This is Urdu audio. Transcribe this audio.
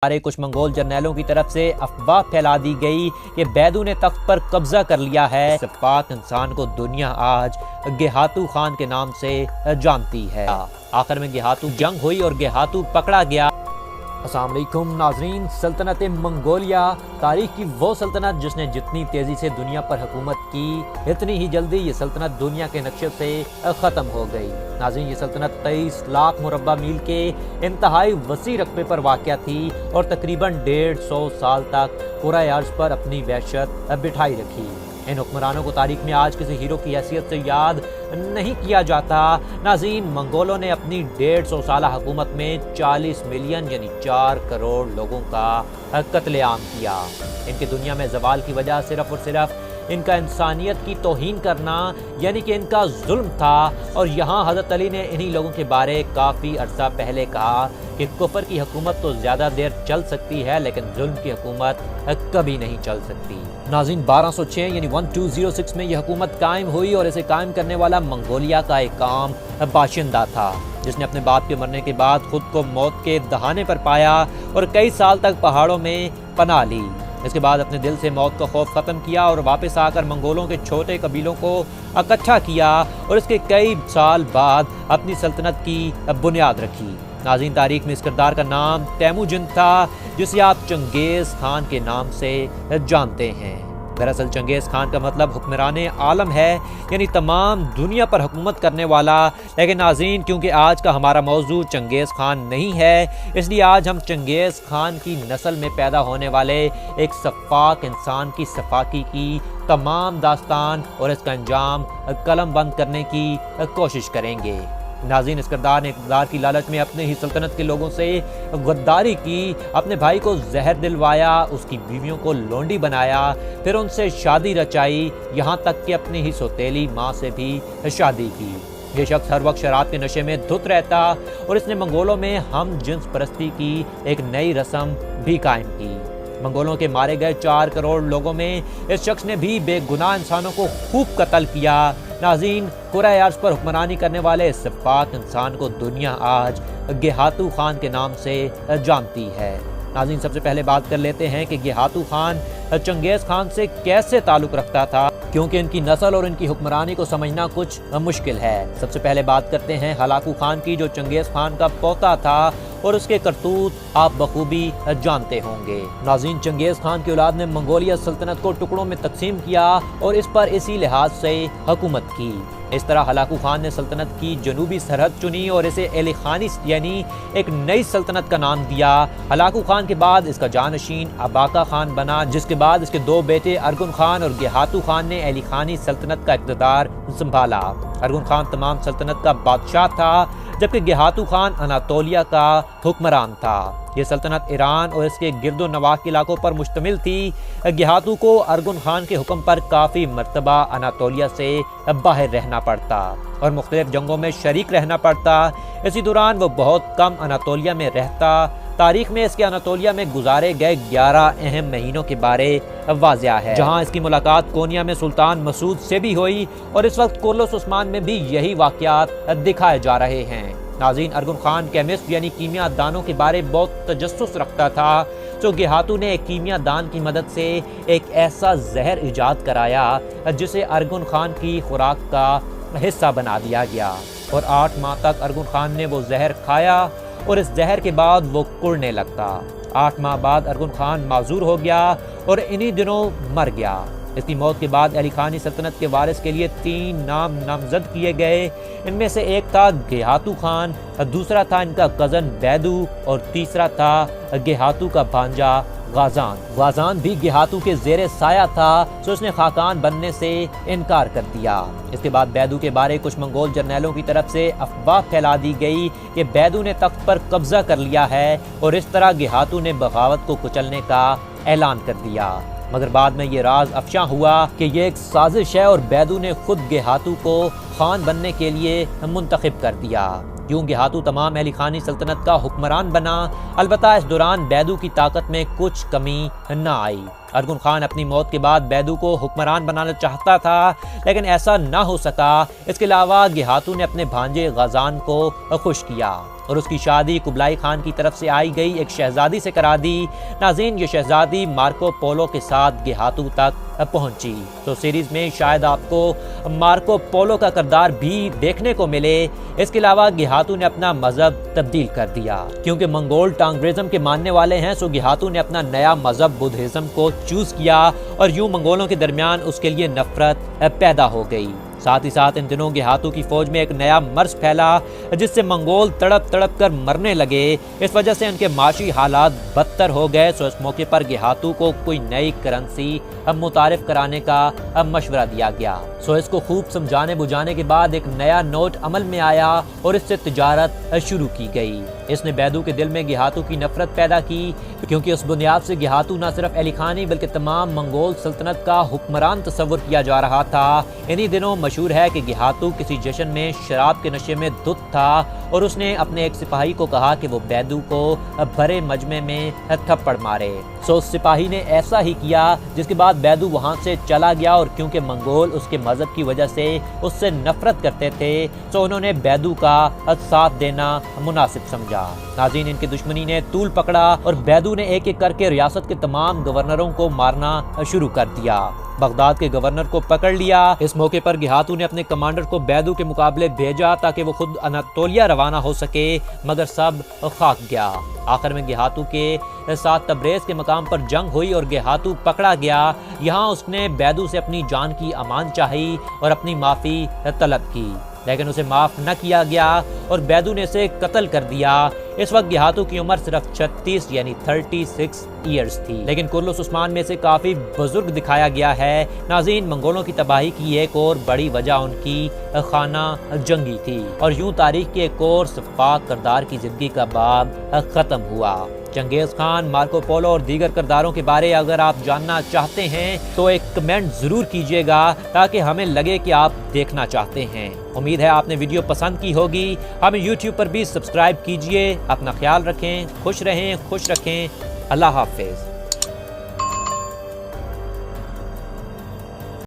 کچھ منگول جرنیلوں کی طرف سے افواہ پھیلا دی گئی کہ بیدو نے تخت پر قبضہ کر لیا ہے۔ اس پاک انسان کو دنیا آج گیہاتو خان کے نام سے جانتی ہے۔ آخر میں گیہاتو جنگ ہوئی اور گیہاتو پکڑا گیا۔ السلام علیکم ناظرین، سلطنت منگولیا تاریخ کی وہ سلطنت جس نے جتنی تیزی سے دنیا پر حکومت کی، اتنی ہی جلدی یہ سلطنت دنیا کے نقشے سے ختم ہو گئی۔ ناظرین، یہ سلطنت 23 لاکھ مربع میل کے انتہائی وسیع رقبے پر واقع تھی اور تقریباً 150 سال تک کرۂ ارض پر اپنی وحشت بٹھائی رکھی۔ ان حکمرانوں کو تاریخ میں آج کسی ہیرو کی حیثیت سے یاد نہیں کیا جاتا۔ ناظرین، منگولوں نے اپنی 150 سالہ حکومت میں 40 ملین یعنی 4 کروڑ لوگوں کا قتل عام کیا۔ ان کی دنیا میں زوال کی وجہ صرف اور صرف ان کا انسانیت کی توہین کرنا یعنی کہ ان کا ظلم تھا، اور یہاں حضرت علی نے انہی لوگوں کے بارے کافی عرصہ پہلے کہا کہ کفر کی حکومت تو زیادہ دیر چل سکتی ہے لیکن ظلم کی حکومت کبھی نہیں چل سکتی۔ ناظرین، 1206 یعنی 1206 میں یہ حکومت قائم ہوئی اور اسے قائم کرنے والا منگولیا کا ایک عام باشندہ تھا جس نے اپنے باپ کے مرنے کے بعد خود کو موت کے دہانے پر پایا اور کئی سال تک پہاڑوں میں پناہ لی۔ اس کے بعد اپنے دل سے موت کا خوف ختم کیا اور واپس آ کر منگولوں کے چھوٹے قبیلوں کو اکٹھا کیا اور اس کے کئی سال بعد اپنی سلطنت کی بنیاد رکھی۔ ناظرین، تاریخ میں اس کردار کا نام تیموجن تھا جسے آپ چنگیز خان کے نام سے جانتے ہیں۔ دراصل چنگیز خان کا مطلب حکمران عالم ہے، یعنی تمام دنیا پر حکومت کرنے والا۔ لیکن ناظرین، کیونکہ آج کا ہمارا موضوع چنگیز خان نہیں ہے، اس لیے آج ہم چنگیز خان کی نسل میں پیدا ہونے والے ایک سفاک انسان کی صفاکی کی تمام داستان اور اس کا انجام قلم بند کرنے کی کوشش کریں گے۔ ناظرین، اس کردار نے اقتدار کی لالچ میں اپنے ہی سلطنت کے لوگوں سے غداری کی، اپنے بھائی کو زہر دلوایا، اس کی بیویوں کو لونڈی بنایا، پھر ان سے شادی رچائی، یہاں تک کہ اپنی ہی سوتیلی ماں سے بھی شادی کی۔ یہ شخص ہر وقت شراب کے نشے میں دھت رہتا اور اس نے منگولوں میں ہم جنس پرستی کی ایک نئی رسم بھی قائم کی۔ منگولوں کے مارے گئے 4 کروڑ لوگوں میں اس شخص نے بھی بے گناہ انسانوں کو خوب قتل کیا۔ ناظرین، کرۂ ارض پر حکمرانی کرنے والے اس پاک انسان کو دنیا آج گیہاتو خان کے نام سے جانتی ہے۔ ناظرین، سب سے پہلے بات کر لیتے ہیں کہ گیہاتو خان چنگیز خان سے کیسے تعلق رکھتا تھا، کیونکہ ان کی نسل اور ان کی حکمرانی کو سمجھنا کچھ مشکل ہے۔ سب سے پہلے بات کرتے ہیں ہلاکو خان کی، جو چنگیز خان کا پوتا تھا اور اس کے کرتوت آپ بخوبی جانتے ہوں گے۔ ناظرین، چنگیز خان کی اولاد نے منگولیا سلطنت کو ٹکڑوں میں تقسیم کیا اور اس پر اسی لحاظ سے حکومت کی۔ اس طرح ہلاکو خان نے سلطنت کی جنوبی سرحد چنی اور اسے علی خانی یعنی ایک نئی سلطنت کا نام دیا۔ ہلاکو خان کے بعد اس کا جانشین اباکا خان بنا، جس کے بعد اس کے 2 بیٹے ارگن خان اور گیہاتو خان نے علی خانی سلطنت کا اقتدار سنبھالا۔ ارگن خان تمام سلطنت کا بادشاہ تھا، جبکہ گیہاتو خان اناطولیہ کا حکمران تھا۔ یہ سلطنت ایران اور اس کے گرد و نواح کے علاقوں پر مشتمل تھی۔ گیہاتو کو ارگن خان کے حکم پر کافی مرتبہ اناطولیہ سے باہر رہنا پڑتا اور مختلف جنگوں میں شریک رہنا پڑتا۔ اسی دوران وہ بہت کم اناطولیہ میں رہتا۔ تاریخ میں اس کے اناطولیہ میں گزارے گئے 11 اہم مہینوں کے بارے واضح ہے، جہاں اس کی ملاقات کونیا میں سلطان مسعود سے بھی ہوئی اور اس وقت کورلس عثمان میں بھی یہی واقعات دکھائے جا رہے ہیں۔ ناظرین، ارگن خان کیمسٹ یعنی کیمیا دانوں کے بارے بہت تجسس رکھتا تھا، تو گیہاتو نے ایک کیمیا دان کی مدد سے ایک ایسا زہر ایجاد کرایا جسے ارگن خان کی خوراک کا حصہ بنا دیا گیا، اور 8 ماہ تک ارگن خان نے وہ زہر کھایا اور اس زہر کے بعد وہ کڑنے لگتا۔ 8 ماہ بعد ارگن خان معذور ہو گیا اور انہی دنوں مر گیا۔ اس کی موت کے بعد علی خانی سلطنت کے وارث کے لیے 3 نام نامزد کیے گئے۔ ان میں سے ایک تھا گیہاتو خان، دوسرا تھا ان کا کزن بیدو اور تیسرا تھا گیہاتو کا بھانجا غازان۔ غازان بھی گیہاتو کے زیر سایہ تھا، سو اس نے خاقان بننے سے انکار کر دیا۔ اس کے بعد بیدو کے بارے کچھ منگول جرنیلوں کی طرف سے افواہ پھیلا دی گئی کہ بیدو نے تخت پر قبضہ کر لیا ہے اور اس طرح گیہاتو نے بغاوت کو کچلنے کا اعلان کر دیا، مگر بعد میں یہ راز افشاں ہوا کہ یہ ایک سازش ہے اور بیدو نے خود گیہاتو کو خان بننے کے لیے منتخب کر دیا۔ یوں گیہاتو تمام علی خانی سلطنت کا حکمران بنا۔ البتہ اس دوران بیدو کی طاقت میں کچھ کمی نہ آئی۔ ارگن خان اپنی موت کے بعد بیدو کو حکمران بنانا چاہتا تھا لیکن ایسا نہ ہو سکا۔ اس کے علاوہ گیہاتو نے اپنے بھانجے غازان کو خوش کیا۔ اور اس کی شادی قبلائی خان کی طرف سے آئی گئی ایک شہزادی سے کرا دی۔ ناظرین، یہ شہزادی مارکو پولو کے ساتھ گہاتو تک پہنچی۔ تو سیریز میں شاید آپ کو مارکو پولو کا کردار بھی دیکھنے کو ملے۔ اس کے علاوہ گہاتو نے اپنا مذہب تبدیل کر دیا، کیونکہ منگول ٹانگریزم کے ماننے والے ہیں، سو گہاتو نے اپنا نیا مذہب بدھزم کو چوز کیا اور یوں منگولوں کے درمیان اس کے لیے نفرت پیدا ہو گئی۔ ساتھ ہی ساتھ ان دنوں گہاتو کی فوج میں ایک نیا مرض پھیلا جس سے منگول تڑپ تڑپ کر مرنے لگے۔ اس وجہ سے ان کے معاشی حالات بدتر ہو گئے، سو اس موقع پر گہاتو کو کوئی نئی کرنسی متعارف کرانے کا مشورہ دیا گیا۔ سو اس کو خوب سمجھانے بجھانے کے بعد ایک نیا نوٹ عمل میں آیا اور اس سے تجارت شروع کی گئی۔ اس نے بیدو کے دل میں گہاتو کی نفرت پیدا کی، کیونکہ اس بنیاد سے گہاتو نہ صرف علی خانی بلکہ تمام منگول سلطنت کا حکمران تصور کیا جا رہا تھا۔ انہی دنوں مشہور ہے کہ گہاتو کسی جشن میں شراب کے نشے میں دھت تھا اور اس نے اپنے ایک سپاہی کو کہا کہ وہ بیدو کو بھرے مجمع میں تھپڑ مارے۔ سو اس سپاہی نے ایسا ہی کیا، جس کے بعد بیدو وہاں سے چلا گیا، اور کیونکہ منگول اس کے مذہب کی وجہ سے اس سے نفرت کرتے تھے، سو انہوں نے بیدو کا ساتھ دینا مناسب سمجھا۔ ناظرین، ان کی دشمنی نے طول پکڑا اور بیدو نے ایک ایک کر کے ریاست کے تمام گورنروں کو مارنا شروع کر دیا۔ بغداد کے گورنر کو پکڑ لیا۔ اس موقع پر گہاتو نے اپنے کمانڈر کو بیدو کے مقابلے بھیجا تاکہ وہ خود اناطولیہ روانہ ہو سکے، مگر سب خاک گیا۔ آخر میں گہاتو کے ساتھ تبریز کے مقام پر جنگ ہوئی اور گہاتو پکڑا گیا۔ یہاں اس نے بیدو سے اپنی جان کی امان چاہی اور اپنی معافی طلب کی، لیکن اسے معاف نہ کیا گیا اور بیدو نے اسے قتل کر دیا۔ اس وقت گہاتو کی عمر صرف 36 یعنی 36 ایئرز تھی، لیکن کرلس عثمان میں سے کافی بزرگ دکھایا گیا ہے۔ ناظرین، منگولوں کی تباہی کی ایک اور بڑی وجہ ان کی خانہ جنگی تھی، اور یوں تاریخ کے ایک اور سفاک کردار کی زندگی کا باب ختم ہوا۔ چنگیز خان، مارکو پولو اور دیگر کرداروں کے بارے اگر آپ جاننا چاہتے ہیں تو ایک کمنٹ ضرور کیجیے گا تاکہ ہمیں لگے کہ آپ دیکھنا چاہتے ہیں۔ امید ہے آپ نے ویڈیو پسند کی ہوگی۔ ہمیں یوٹیوب پر بھی سبسکرائب کیجیے۔ اپنا خیال رکھیں، خوش رہیں، خوش رکھیں۔ اللہ حافظ۔